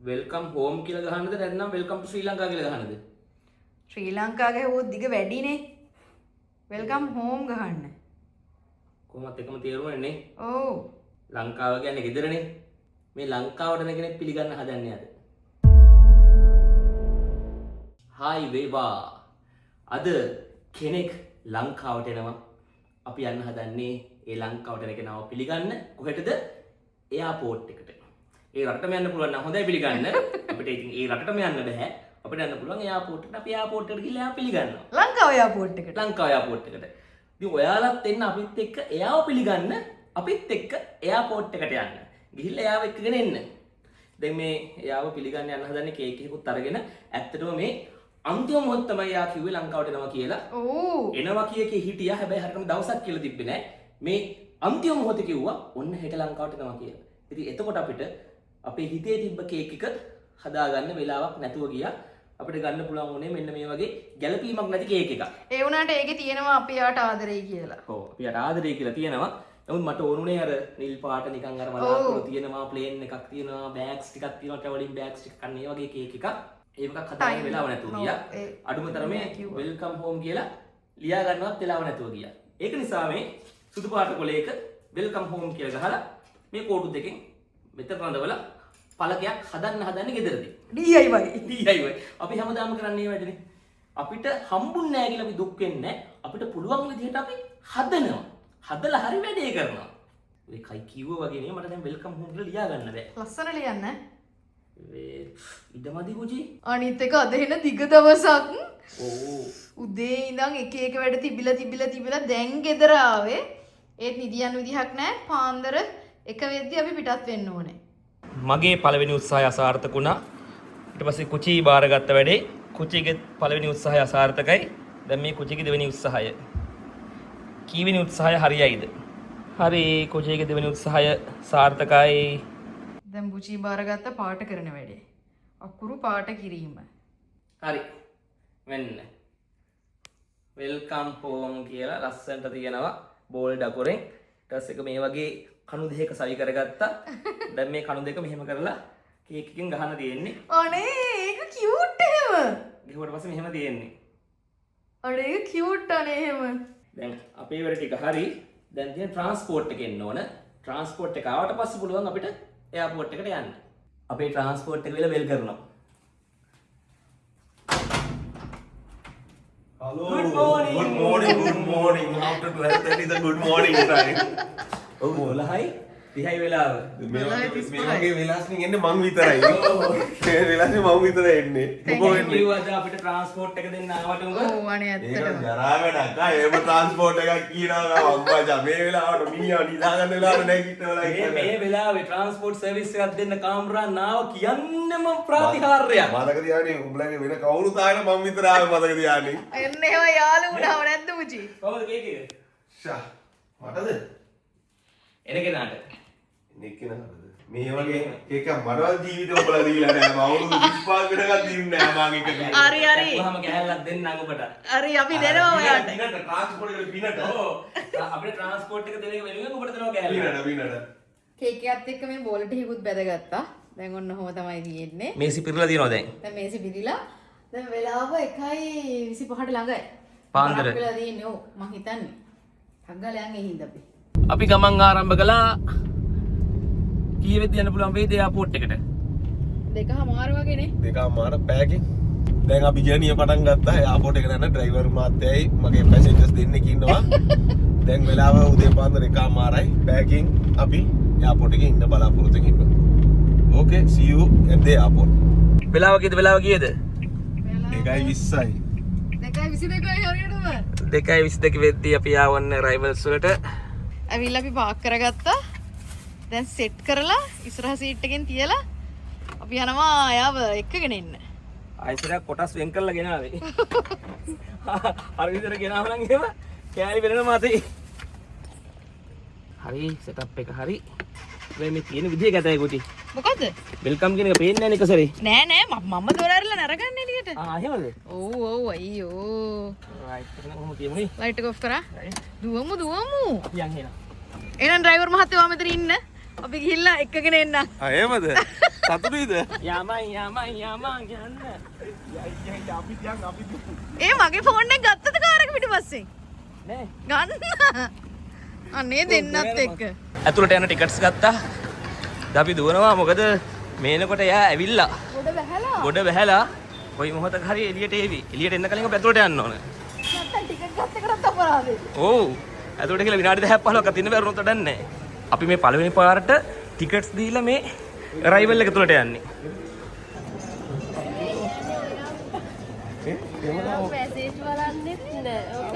Welcome home කියලා ගහන්නද නැත්නම් welcome ටු ශ්‍රී ලංකා කියලා ගහන්නද? ශ්‍රී ලංකාවේ හොත් දිග වැඩිනේ. වෙල්කම් හෝම් ගහන්න. කොහොමත් එකම තේරුමනේ නේ. ඔව්. ලංකාව කියන්නේ ගෙදරනේ. මේ ලංකාවට න කෙනෙක් පිළිගන්න හදන්නේ අද. හායි වේවා. අද කෙනෙක් ලංකාවට එනවා. අපි යන්න හදන්නේ ඒ ලංකාවට එන කෙනාව පිළිගන්න කොහෙටද? එයාපෝට් එකට. ඒ රටටම යන්න පුළුවන් නම් හොඳයි පිළිගන්න. අපිට ඉතින් ඒ රටටම යන්න බෑ. අපිට යන්න පුළුවන් එයාපෝට් එකට. අපි එයාපෝට් එකට ගිහලා එයා පිළිගන්නවා. ලංකාව එයාපෝට් එකට. ලංකාව එයාපෝට් එකට. ඉතින් ඔයාලත් එන්න අපිත් එක්ක එයාව පිළිගන්න. අපිත් එක්ක එයාපෝට් එකට යන්න. ගිහිල්ලා එයාව එක්කගෙන එන්න. දැන් මේ එයාව පිළිගන්න යන්න හදන්නේ කේක් එකකුත් අරගෙන. ඇත්තටම මේ අන්තිම මොහොත තමයි එයා කිව්වේ ලංකාවට එනවා කියලා. ඕ. එනවා කිය හිටියා. හැබැයි හරියටම දවසක් කියලා තිබ්බේ නෑ. මේ අන්තිම මොහොතේ කිව්වා ඔන්න හෙට ලංකාවට එනවා කියලා. ඉතින් එතකොට අපිට අපේ හිතේ තිබ්බ කේක් එක හදාගන්න වෙලාවක් නැතුව ගියා. අපිට ගන්න පුළුවන් වුණේ මෙන්න මේ වගේ ගැළපීමක් නැති කේක් එකක්. ඒ වුණාට ඒකේ තියෙනවා අපි යාට ආදරෙයි කියලා. ඔව් අපි යාට ආදරෙයි කියලා තියෙනවා. නමුත් මට ඕනුනේ අර නිල් පාට නිකන් අර වලාකුළු තියෙනවා, ප්ලේන් එකක් තියෙනවා, බෑග්ස් ටිකක් තියෙනවා, ට්‍රැවලින් බෑග්ස් ටිකක් අන්න ඒ වගේ කේක් එකක්. ඒකක් හදාගන්න වෙලාව නැතුව ගියා. අඩුම තරමේ වෙල්කම් හෝම් කියලා ලියා ගන්නවත් වෙලාව නැතුව ගියා. ඒක නිසා මේ සුදු පාට කොලයක වෙල්කම් හෝම් කියලා ගහලා මේ කෝටු දෙකෙන් මෙතන රඳවලා පළකයක් හදන්න ගෙදරදී. DIY. අපි හැමදාම කරන්නේ මේ වැඩනේ. අපිට හම්බුන්නේ නැහැ කියලා අපි දුක් වෙන්නේ නැහැ. අපිට පුළුවන් විදිහට අපි හදනවා. හදලා හරි වැඩේ කරනවා. ඔය කයි කිව්වා වගේ නේ මට දැන් වෙල්කම් හෝම් කියලා ලියා ගන්න බෑ. ලස්සන ලියන්න. ඉඩමදි කුචි. අනිත් එක අද එන දිග දවසක්. ඕ. උදේ ඉඳන් එක වැඩ තිබිලා දැන් ගෙදර ආවේ. ඒත් නිදියන් විදිහක් නැහැ. පාන්දර එක වෙද්දි අපි පිටත් වෙන්න ඕනේ. මගේ පළවෙනි උත්සාහය අසාර්ථක වුණා. ඊට පස්සේ කුචි බාරගත්ත වැඩේ. කුචිගේ පළවෙනි උත්සාහය අසාර්ථකයි. දැන් මේ කුචිගේ දෙවෙනි උත්සාහය. කීවෙනි උත්සාහය හරියයිද? හරි කුචිගේ දෙවෙනි උත්සාහය සාර්ථකයි. දැන් බුචි බාරගත්ත පාට කරන වැඩේ. අකුරු පාට කිරීම. හරි. මෙන්න. වෙල්කම් හෝම් කියලා ලස්සනට තියෙනවා බෝල්ඩ් අකුරෙන්. ඊට පස්සේ මේ වගේ කණු දෙකක සවි කරගත්තා. දැන් මේ කණු දෙක මෙහෙම කරලා කේක් එකකින් ගහන්න තියෙන්නේ. අනේ ඒක කියුට් එහෙම. ගිහුවට පස්සේ මෙහෙම තියෙන්නේ. අනේ ඒක කියුට් අනේ එහෙම. දැන් අපේ වැඩ ටික හරි. දැන් තියෙන ට්‍රාන්ස්පෝර්ට් එක එන්න ඕන. ට්‍රාන්ස්පෝර්ට් එක ආවට පස්සේ පුළුවන් අපිට එයාපෝට් එකට යන්න. අපේ ට්‍රාන්ස්පෝර්ට් එක වෙල වෙල් කරනවා. Hello. Good morning. Good morning. After 12:30 is a good morning time. ඔව් 12යි 30යි වෙලාව. මේ වගේ වෙලාස්කින් එන්නේ මං විතරයි. මේ වෙලාස්කින් මං විතරයි එන්නේ. මොකෝ එන්නේ? කිව්වද අපිට ට්‍රාන්ස්පෝර්ට් එක දෙන්න ආවට උඹ? ඔව් අනේ ඒක ඇත්තටම. ජරා වැඩක්. එහෙම ට්‍රාන්ස්පෝර්ට් එකක් කියනවා අම්මා මේ වෙලාවට මිනිහා නිදාගන්න වෙලාවට නැගිටවලා මේ වෙලාවේ ට්‍රාන්ස්පෝර්ට් සර්විස් එකක් දෙන්න කාමරා නාව කියන්නෙම ප්‍රතිහාර්යයක්. මතක තියාගන්න උඹලගේ වෙන කවුරුත් ආයෙ මං විතර ආවේ මතක තියාගන්න. එන්න එහෙම යාළු වුණාව නැද්ද බුචි? කොහොමද කේක් එක? ෂා මටද? එන කෙනාට. නෙක්කනහද? මේ වගේ කේක් මරවල් ජීවිතේ ඔබලා දීලා නැහැ. මම අවුරුදු 25 වෙනකන් දින්නේ නැහැ මම එක. හරි හරි. කොහම ගෑල්ලක් දෙන්නම් ඔබට. හරි අපි දෙනවා ඔයාට. පිනට ට්‍රාන්ස්පෝර්ට් එකට පිනට. ඔව්. අපිට ට්‍රාන්ස්පෝර්ට් එක දෙන එක වෙනුවෙන් ඔබට දෙනවා ගෑල්ල. පිනට. කේක් එකත් එක්ක මේ බෝලට හිකුත් බැදගත්තා. දැන් ඔන්න ඔහොම තමයි තියෙන්නේ. මේසි පිරලා තියෙනවා දැන්. දැන් මේසෙ පිළිලා. දැන් වෙලාව 1:25ට ළඟයි. පාන්දර. බරක් වෙලා තියෙන්නේ. ඔව් මං හිතන්නේ. හංගලයන් එහිඳ අපි. අපි ගමන් ආරම්භ කළා. කීවෙද යන්න පුළුවන් වේද එයාපෝට් එකට? 2:00 වගේනේ. දෙකමාර පැයකින් දැන් අපි ජර්නිය පටන් ගත්තා. එයාපෝට් එකට යන ඩ්‍රයිවර් මාත්‍යයි මගේ පැසෙන්ජර්ස් දෙන්නෙක් ඉන්නවා. දැන් වෙලාව උදේ පාන්දර 1:00යි. පැයකින් අපි එයාපෝට් එකේ ඉන්න බලාපොරොත්තු වෙනවා. Okay, see you at the airport. වෙලාව කීයද? 2:20යි. 2:22යි හරියටම. 2:22 වෙද්දී අපි ආවන්න රයිවල්ස් වලට. ඇවිල්ලා අපි පාක් කරගත්තා. දැන් සෙට් කරලා ඉස්සරහ සීට් එකෙන් තියලා අපි යනවා යාව එක්කගෙන ඉන්න. ආයිසරයක් කොටස් වෙන් කරලා ගෙනාවේ. අර විතර ගෙනාව නම් එහෙම කෑලි වෙනම මතේ. හරි සෙටප් එක හරි. මේ තියෙන විදිය ගැතයි කුටි. මොකද්ද? වෙල්කම් කියන එක පේන්නේ නැහැ නේ එකසරේ. නෑ මම දොර ඇරලා නරගන්න එළියට. එහෙමද? ඔව් අයියෝ. රයිට් එක නම් කොහොම තියමුනේ. ලයිට් එක ඔෆ් කරා. දුවමු. අපි යන් එහෙනම්. එහෙනම් ඩ්‍රයිවර් මහත්තයා මෙතන ඉන්න. අපි ගිහිල්ලා එක්කගෙන එන්න. එහෙමද? සතුටුයිද? යමයි යන්න. ඒ මගේ ෆෝන් එක ගත්තද කාර් එක පිටිපස්සේ? නෑ. ගන්න. අනේ දෙන්නත් එක්ක. ඇතුළට යන ටිකට්ස් ගත්තා. දැන් අපි දුවනවා මොකද මේනකොට එයා ඇවිල්ලා. ගොඩ වැහැලා. කොයි මොහොතක හරි එළියට එවි. එළියට එන්න කලින් අපි ඇතුළට යන්න ඕන. නැත්තම් ටිකට් ගත්ත කරත් අපරාධේ. ඔව්. ඇතුළට ගිහලා විනාඩි 10ක් 15ක් ඉන්න බැරුණොත් වැඩක් නැහැ. අපි මේ පළවෙනි පාරට ටිකට්ස් දීලා මේ අරයිවල් එක තුලට යන්නේ. මැසේජ් බලන්නෙත් නෑ. ඔක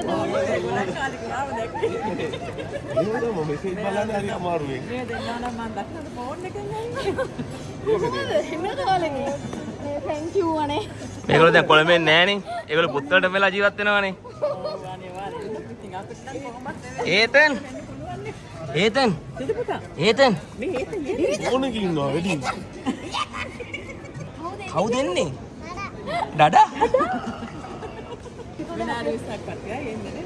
එහෙමද මෙසේජ් බලන්න හරි අමාරුයි. මේ දෙන්නා නම් මම දැක්කද ෆෝන් එකෙන් ඇවිල්ලා. කොහොමද? හිමල කාලේ මේ thank you අනේ. මේගොල්ලෝ දැන් කොළඹෙන් නැහනේ. ඒගොල්ලෝ පුත්තලට වෙලා ජීවත් වෙනවානේ. ඔව් අනිවාර්යයෙන්. ඉතින් අපිට නම් කොහොමත් නෙවෙයි. ඒතන් ඒතන් සිදු පුතා. ඒතන් මේ ඒතෙන් ඕනෙක ඉන්නවා වැඩි. කවුද එන්නේ? ඩඩා විනාඩි 20ක් පස්සේ එන්නේ නේ.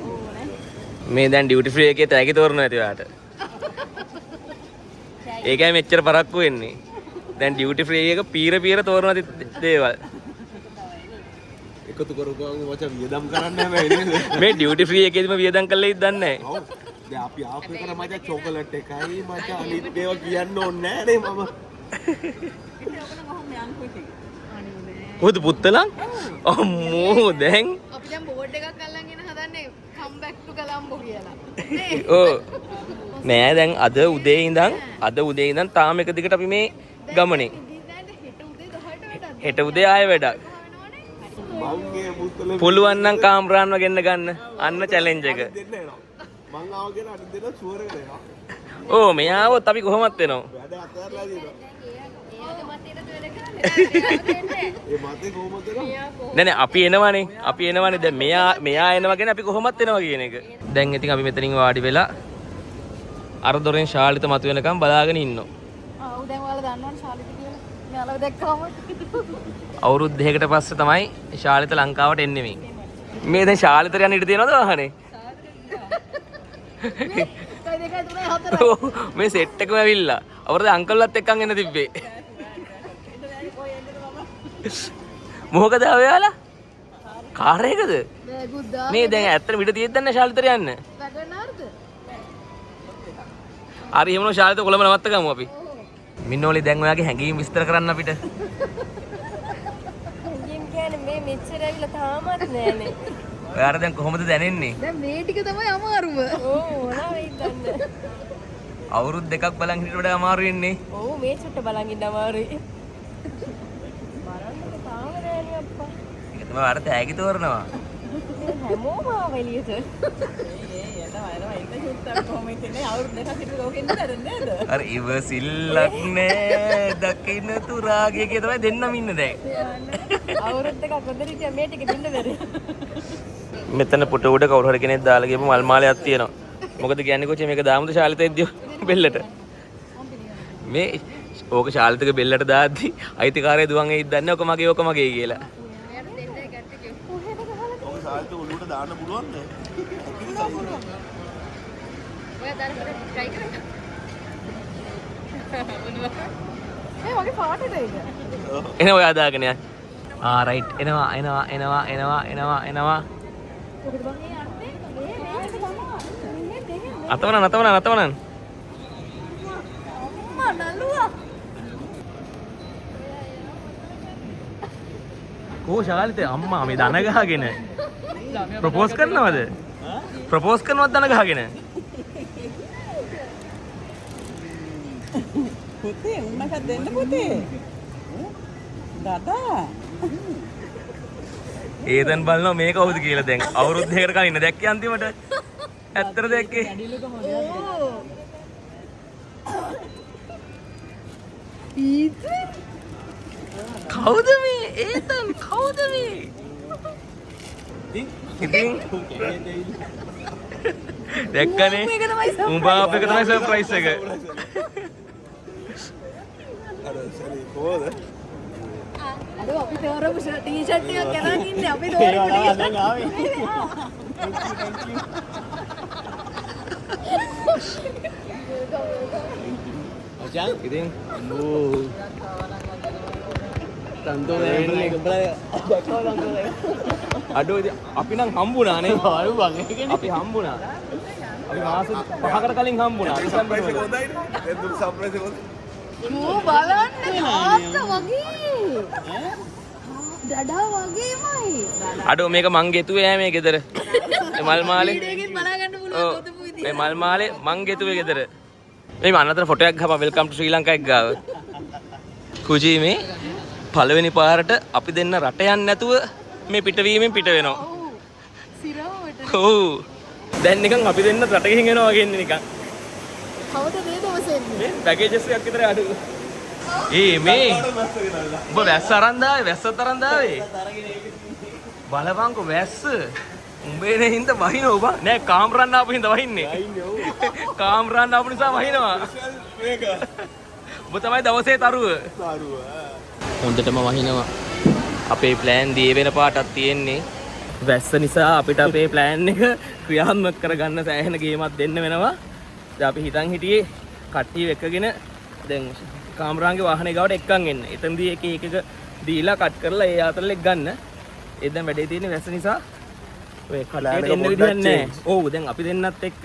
මේ දැන් ඩියුටි ෆ්‍රී එකේ තෑගි තෝරනවා ඇති ඔයාට. ඒකයි මෙච්චර පරක්කු වෙන්නේ. දැන් ඩියුටි ෆ්‍රී එක පීර තෝරන දේවල්. එකතු කරපුවාම මචං වියදම් කරන්න හැබැයි නේද? මේ ඩියුටි ෆ්‍රී එකේදීම වියදම් කළේ ඉදන්නේ නැහැ. ඔව්. දැන් අපි ආපු එකට මචං චොකලට් එකයි මචං අනිත් ඒවා කියන්න ඕනේ නෑ නේ මම. ඉතින් ඔක නම් කොහොම යන්කෝ ඉතින්. කොහොද පුත්තලන්? අම්මෝ දැන් අපි දැන් බෝඩ් එකක් අල්ලන් එන හදන්නේ come back to Colombo කියලා. නේ? ඕ නෑ දැන් අද උදේ ඉඳන් තාම එක දිගට අපි මේ ගමනේ. හෙට උදේ ආයෙ වැඩක්. මංගේ මුත්තල පුළුවන් නම් කාමරාන්ව ගෙන්න ගන්න. අන්න චැලෙන්ජ් එක. දෙන්න එනවා. මං ආව කියලා අනිත් දෙනා ෂුවර් එකට එනවා. ඕ මෙයා આવොත් අපි කොහොමත් එනවා. වැඩ අතහැරලා දිනවා. ඒ මතේ කොහොමද එනවා? නෑ අපි එනවනේ. දැන් මෙයා එනවගෙන අපි කොහොමත් එනවා කියන එක. දැන් ඉතින් අපි මෙතනින් වාඩි වෙලා අර දොරෙන් ශාලිත මතුවෙනකම් බලාගෙන ඉන්නවා. ආ දැන් ඔයාලා දන්නවනේ ශාලිත කියලා. මෙයාලව දැක්කම අවුරුදු දෙකකට පස්සේ තමයි ශාලිත ලංකාවට එන්නේ මේ. මේ දැන් ශාලිතට යන්න ඉඩ තියෙනවද වාහනේ? කයි 2 3 4 මේ සෙට් එකම ඇවිල්ලා. අවුරුදු අංකල්ලත් එක්කන් එන්න තිබ්බේ. මොකද ඔයාලා? කාර් එකද? ගුද්දා මේ දැන් ඇත්තට විඩ තියෙද්ද නැහැ ශාලිතට යන්න. වැගනාර්ද? හරි එහෙමනම් ශාලිත කොළඹ නවත්ත ගමු අපි. මින්නෝලි දැන් ඔයාගේ හැඟීම් විස්තර කරන්න අපිට. හැංගීම් කියන්නේ මේ මෙච්චර ඇවිල්ලා තාමත් නෑනේ. ඔයාට දැන් කොහොමද දැනෙන්නේ? දැන් මේ ටික තමයි අමාරුම. ඕ මොනවා වෙයිද දන්නේ. අවුරුදු දෙකක් බලන් හිටියට වඩා අමාරු වෙන්නේ. ඔව් මේ චුට්ට බලන් ඉන්න අමාරුයි. බලන්නක තාම නෑනේ අප්පා. ඒක තමයි ඔයාට තෑගි තෝරනවා. ඉතින් හැමෝම ආව එළියට. ඒ යනවා ඒක චුට්ටක් කොහොම ඉන්නේ අවුරුදු දෙකක් හිටු ලෝකෙන්න දරන්නේ නේද? අර ඉවසිල්ලක් නෑ දකින්න තුරාගේ කිය තමයි දෙන්නම ඉන්නේ දැන්. අවුරුදු දෙකක් හොඳට හිටියා මේ ටික දෙන්න බැරි. මෙතන පුට උඩ කවුරු හරි කෙනෙක් දාලා ගියපු මල් මාලයක් තියෙනවා. මොකද කියන්නේ කොච්චර මේක දාමුද ශාලිතෙද්දී බෙල්ලට. මේ ඕක ශාලිතක බෙල්ලට දාද්දි අයිතිකාරය දුවන් එයිද දන්නේ ඔක මගේ කියලා. ඔය සාල්ට ඔලුවට දාන්න පුළුවන්ද? ඔයා දාන්න try කරන්න. මේ වගේ පාටද ඒක? එන ඔයා දාගෙන යන්න. ආ රයිට් එනවා. මොකද බං ඒ යන්නේ? අතවනන්. අම්මා නළුවා. කෝ ශාලිතේ අම්මා මේ දන ගහගෙන ප්‍රොපෝස් කරනවද? ප්‍රොපෝස් කරනවද දන ගහගෙන? පුතේ උන්නක දෙන්න පුතේ. දාදා. ඒතන් බලනවා මේ කවුද කියලා දැන් අවුරුදු දෙකකට කලින් දැක්කේ අන්තිමට. ඇත්තට දැක්කේ. ඊතන් කවුද මේ? ඒතන් කවුද මේ? ඉතින් දැක්කනේ. උඹ අපේක තමයි සර්ප්‍රයිස් එක. අර සරි කොහොමද? අද අපි තෝරපු ටී-ෂර්ට් එකක් කරන් ඉන්නේ අපි තෝරපු දැන් ආවේ. මචං. ඉතින් අම්බෝ. තන්තෝ අඩෝ ඉතින් අපි නම් හම්බුණා නේ. ආයු බං ඒකනේ. අපි හම්බුණා. අපි මාස 5කට කලින් හම්බුණා. සර්ප්‍රයිස් එක හොඳයිනේ. ඒ දුර සර්ප්‍රයිස් එක හොඳයි. මෝ බලන්න තාත්තා වගේ. දඩා වගේමයි. අඩෝ මේක මං ගෙතුවේ ඈ මේ ගෙදර. මේ මල් මාලේ. වීඩියෝ එකෙන් බලා ගන්න පුළුවන් ගොතපු විදිය. මේ මල් මාලේ මං ගෙතුවේ ගෙදර. මේ අන්නතර ෆොටෝ එකක් ගහපන් වෙල්කම් ටු ශ්‍රී ලංකා එක ගාව. කුජි මේ පළවෙනි පාරට අපි දෙන්න රට යන්නේ නැතුව මේ පිටවීමෙන් පිට වෙනවා. ඔව්. සිරවට. ඔව්. දැන් නිකන් අපි දෙන්න රට ගිහින් එනවා වගේ ඉන්නේ නිකන්. කවුද මේ දවසේ එන්නේ? මේ පැකේජස් එකක් විතර අඩු. මේ ඔබ වැස්ස අරන් දාවේ වැස්සත් අරන් දාවේ. බලපංකෝ වැස්ස. උඹේ නේ හින්දා වහිනව ඔබ. නෑ කාමරන්න ආපු හින්දා වහින්නේ. කාමරන්න ආපු නිසා වහිනවා. මේක. ඔබ තමයි දවසේ තරුව. හොඳටම වහිනවා. අපේ ප්ලෑන් දී වෙන පාටක් තියෙන්නේ. වැස්ස නිසා අපිට අපේ ප්ලෑන් එක ක්‍රියාත්මක කරගන්න සෑහෙන ගේමක් දෙන්න වෙනවා. දැන් අපි හිතන් හිටියේ කට්ටිය එක්කගෙන දැන් කාමරාංගේ වාහනේ ගාවට එක්කන් එන්න. එතනදී එක එක දීලා කට් කරලා ඒ අතරලෙක් ගන්න. ඒ දැන් වැඩේ තියෙන්නේ වැස්ස නිසා ඔය කට්ටියට එන්න විදියක් නැහැ. ඔව් දැන් අපි දෙන්නත් එක්ක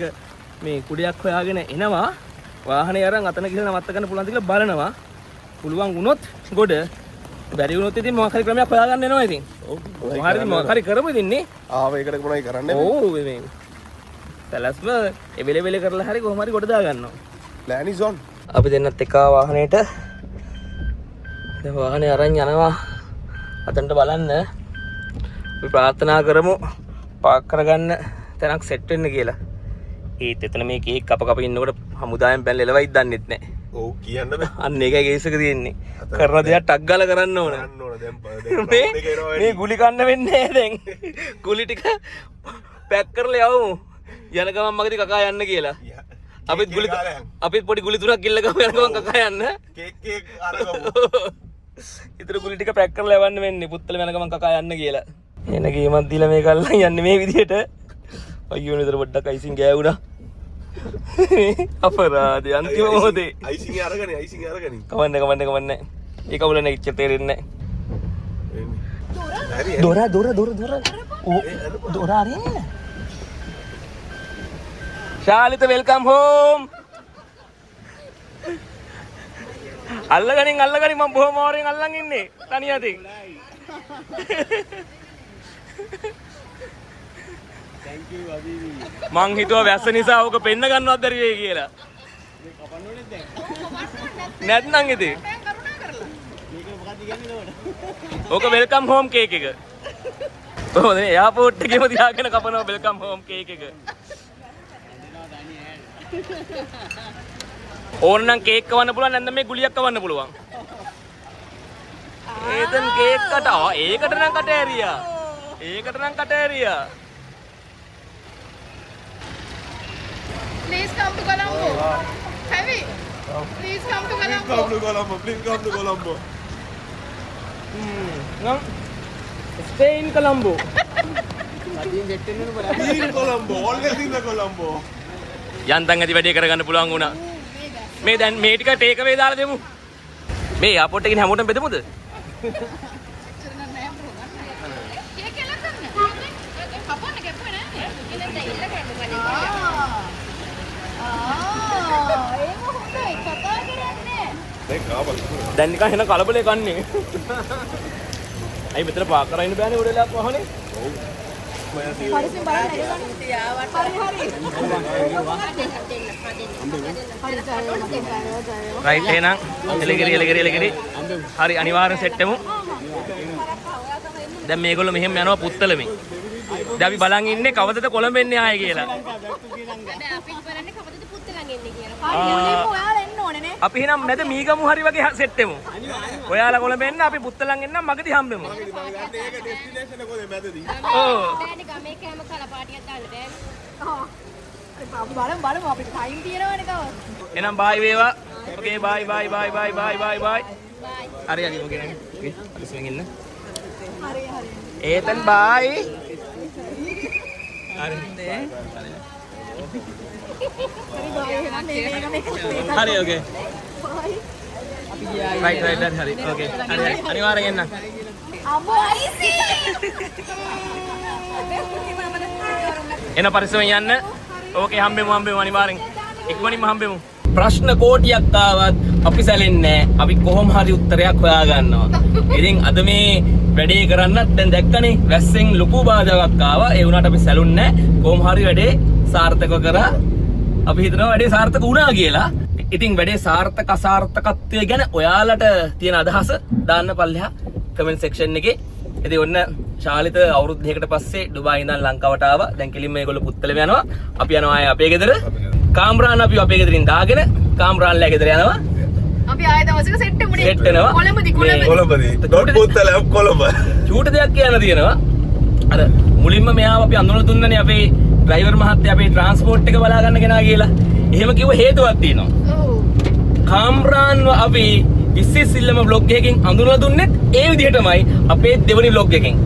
මේ කුඩයක් හොයාගෙන එනවා. වාහනේ අරන් අතන ගිහලා නවත්ත ගන්න පුළුවන්ද කියලා බලනවා. පුළුවන් වුණොත් ගොඩ බැරි වුණොත් ඉතින් මොකක් හරි ක්‍රමයක් හොයාගන්න එනවා ඉතින්. ඔව්. මොකක් හරි කරමු ඉතින් නේ. ආව ඒකට මොනවයි කරන්නේ? ඔව් මේ තලස්ම එවෙලෙ කරලා හරි කොහොම හරි ගොඩ දා ගන්නවා. plan is on. අපි දෙන්නත් එක වාහනේට දැන් වාහනේ අරන් යනවා අතනට බලන්න. අපි ප්‍රාර්ථනා කරමු පාක් කරගන්න තැනක් සෙට් වෙන්න කියලා. ඒත් එතන මේ කේක් කප ඉන්නකොට හමුදායෙන් බැලලා එලවයිද දන්නෙත් නැහැ. ඔව් කියන්න බෑ. අන්න ඒකයි කේස් එක තියෙන්නේ. කරන දෙයක් ටක් ගාලා කරන්න ඕන. කරන්න ඕන දැන් මේ ගුලි කන්න වෙන්නේ නැහැ දැන්. ගුලි ටික පැක් කරලා යවමු. යන ගමන් මගදී කකා යන්න කියලා. අපිත් පොඩි ගුලි තුනක් ගිල්ල ගමු යන ගමන් කකා යන්න. කේක් අරගමු. ඉතින් ගුලි ටික පැක් කරලා යවන්න වෙන්නේ. පුත්තල යන ගමන් කකා යන්න කියලා. එන ගේමක් දීලා මේක අල්ලන් යන්නේ මේ විදිහට. අයියෝ නේද පොඩ්ඩක් අයිසින් ගෑවුණා. අපරාධය අන්තිම මොහොතේ. අයිසින් අරගනි. කවන්නේ. ඒක උල නෙච්ච තේරෙන්නේ හරි. නැහැ. දොර අරින්න. ශාලිත වෙල්කම් හෝම්. අල්ලගනින් මම බොහොම ඕරෙන් අල්ලන් ඉන්නේ. තනිය අතින්. thank you අදීවි. මං හිතුවා වැස්ස නිසා ඕක පෙන්න ගන්නවත් බැරි වෙයි කියලා. මේ කපන්න ඕනේ දැන්. නැත්නම් ඉතින්. මේක මොකක්ද කියන්නේ නෝඩ? ඕක වෙල්කම් හෝම් කේක් එක. කොහොමද මේ එයාපෝට් එකේම තියාගෙන කපනවා වෙල්කම් හෝම් කේක් එක. ඕන නම් කේක් කවන්න පුළුවන් නැත්නම් මේ ගුලියක් කවන්න පුළුවන්. ඒතන් කේක් කට ඒකට නම් කට ඇරියා. Please come to Colombo. Heavy. Please come to Colombo. Please come to Colombo. Stay in Colombo. In Colombo. Always in the Colombo. යන්තම් ඇති වැඩේ කරගන්න පුළුවන් වුණා. මේ දැන් මේ ටික ටේක් අවේ දාලා දෙමු. මේ එයාපෝට් එකකින් හැමෝටම බෙදමුද? දැන් නිකන් එන කලබලේ කන්නේ. අයි මෙතන පාක් කරලා ඉන්න බෑනේ උඩ වෙලාවක් වහනේ. ඔව්. පරිස්සම් බලන්න රයිට් එහෙනම් එලගිරි. හරි අනිවාර්යෙන් සෙට් වෙමු. දැන් මේගොල්ලෝ මෙහෙම යනවා පුත්තලමේ. දැන් අපි බලන් ඉන්නේ කවදද කොළඹ එන්නේ ආයේ කියලා. අපි බලන්නේ කවදද පුත්තලන් එන්නේ කියලා. හරි ඔයාලා එන්න ඕනේ නේ. අපි එහෙනම් නැද මීගමු හරි වගේ සෙට් වෙමු. ඔයාලා කොළඹ එන්න අපි පුත්තලන් එන්නම් මගදී හම්බෙමු. ඒක ඩෙස්ටිනේෂන් එක කොහෙද මැදදී? ඔව්. බෑනේ ගමේ කෑම කලපාටියක් දාන්න බෑනේ. අපි බලමු අපිට ටයිම් තියෙනවනේ කව. එහෙනම් බයි වේවා. ඕකේ බයි. හරි ඕකේ නේද? ඕකේ. අලුස්ෙන් ඉන්න. හරි. ඒතන් බයි. හරි ඕකේ. right right හරි okay හරි අනිවාර්යෙන් එන්න අම්මෝ අයිසි එන පරිස්සමෙන් යන්න ඕකේ හම්බෙමු අනිවාර්යෙන් ඉක්මනින්ම හම්බෙමු ප්‍රශ්න කෝටියක් ආවත් අපි සැලෙන්නේ නැහැ අපි කොහොම හරි උත්තරයක් හොයා ගන්නවා ඉතින් අද මේ වැඩේ කරන්නත් දැන් දැක්කනේ වැස්සෙන් ලොකු බාධාවක් ආවා ඒ වුණාට අපි සැලුන්නේ නැහැ කොහොම හරි වැඩේ සාර්ථක කරා අපි හිතනවා වැඩේ සාර්ථක වුණා කියලා ඉතින් වැඩේ සාර්ථක අසාර්ථකත්වය ගැන ඔයාලට තියෙන අදහස දාන්න පල්ලෙහා කමෙන්ට් සෙක්ෂන් එකේ ඉතින් ඔන්න ශාලිත අවුරුදු දෙකකට පස්සේ ඩුබායි ඉඳන් ලංකාවට ආවා දැන් කෙලින්ම මේගොල්ලෝ පුත්තලම යනවා අපි යනවා ආයේ අපේ ගෙදර කාම්රාන් අපි අපේ ගෙදරින් දාගෙන කාම්රාන්ලා ගෙදර යනවා අපි ආයෙ දවසක සෙට් එමුනේ සෙට් වෙනවා කොළඹදී කොළඹදී ඩොට් පුත්තල කොළඹ චූට දෙයක් කියන්න තියෙනවා අර මුලින්ම මෙයාව අපි අඳුනලා දුන්නනේ අපේ ඩ්‍රයිවර් මහත්තයා අපේ ට්‍රාන්ස්පෝර්ට් එක බලා ගන්න කෙනා කියලා එහෙම කිව්ව හේතුවක් තියෙනවා ඔව් කාම්රාන්ව අපි ඉස්සෙල්ලම vlog එකකින් අඳුනලා දුන්නෙත් ඒ විදිහටමයි අපේ දෙවෙනි vlog එකෙන්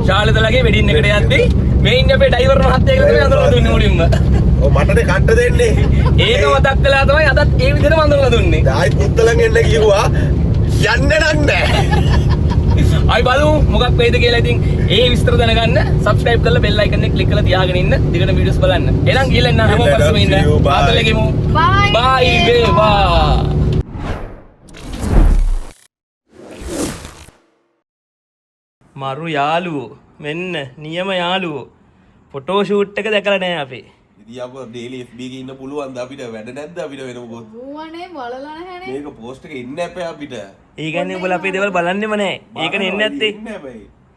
ශාලිතලගේ වෙඩින් එකට යද්දී මේ ඉන්නේ අපේ ඩ්‍රයිවර් මහත්තයා කියලා තමයි අඳුනලා දුන්නේ මුලින්ම ඔව් මටනේ කට්ට දෙන්නේ ඒක මතක් කළා තමයි අදත් ඒ විදිහටම අඳුනලා දුන්නේ ආයි පුත්තලන් එන්න කිව්වා යන්න නැහැ අයි බලමු මොකක් වෙයිද කියලා ඉතින් ඒ විස්තර දැනගන්න subscribe කරලා bell icon එක click කරලා තියාගෙන ඉන්න දිගට videos බලන්න එහෙනම් ගිහලා ඉන්න හැමෝම පස්සෙම ඉන්න ආතලගෙමු bye bye වේවා මරු යාළුවෝ මෙන්න නියම යාළුවෝ ෆොටෝ ෂූට් එක දැකලා නැහැ අපේ ඉතින් අප ඩේලි FB එකේ ඉන්න පුළුවන්ද අපිට වැඩ නැද්ද අපිට වෙන මොකොත් ඌවනේ බලලා නැහැනේ මේක පෝස්ට් එකේ ඉන්න අපේ අපිට ඒ කියන්නේ උඹලා අපේ දේවල් බලන්නෙම නැහැ ඒකනේ එන්නේ නැත්තේ ඉන්න හැබැයි